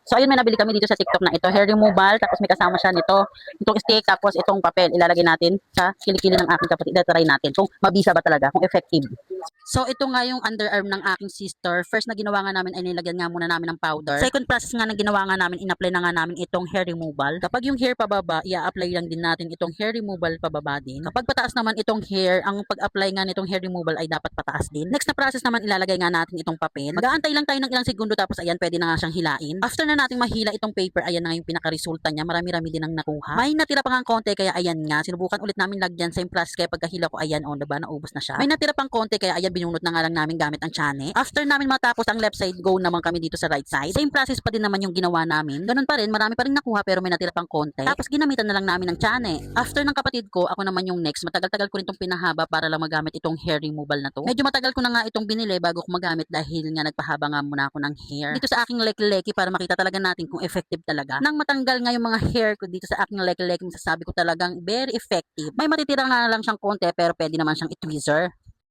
So ayun, may nabili kami dito sa TikTok na ito, hair removal, tapos may kasama siya nito, itong stick, tapos itong papel, ilalagay natin sa kilikili ng aking kapatid. Try natin kung mabisa ba talaga, kung effective. So ito nga yung underarm ng aking sister. First na ginawa nga namin ay nilagyan nga muna namin ng powder. Second process nga na ginawa nga namin, in-apply na nga namin itong hair removal. Kapag yung hair pababa, i-apply lang din natin itong hair removal pababa din. Kapag pataas naman itong hair, ang pag-apply nga nitong hair removal ay dapat pataas din. Next na process naman, ilalagay nga natin itong papel. Mag-aantay lang tayo ng ilang segundo, tapos ayan, pwede na nga siyang hilain. After na nating mahila itong paper, ayan na nga yung pinaka-resulta niya. Marami-rami din ang nakuha. May natira pa nga konti, kaya ayan nga, sinubukan ulit namin lagyan. Same process, kaya pagkahila ko, ayan, on, diba, naubos na siya. May natira pang konti, kaya ayan, binunot na nga lang namin gamit ang tiyan. After namin matapos ang left side, go naman kami dito sa right side. Same process pa din naman yung ginawa namin. Ganun pa rin, marami pa rin nakuha, pero may natira pang konti. Tapos ginamitan na lang namin ng tiyan. After ng kapatid ko, ako naman yung next. Matagal-tagal ko rin itong pinahaba para lang magamit itong hair removal na to. Medyo matagal ko na nga itong binili bago ko magamit, dahil nga nagpahaba nga muna ako ng hair dito sa aking leki-leki, para makita talaga natin kung effective talaga. Nang matanggal nga yung mga hair ko dito sa aking leki-leki, masasabi ko talagang very effective. May matitira nga lang siyang konti, pero pwede naman siyang i-tweezer.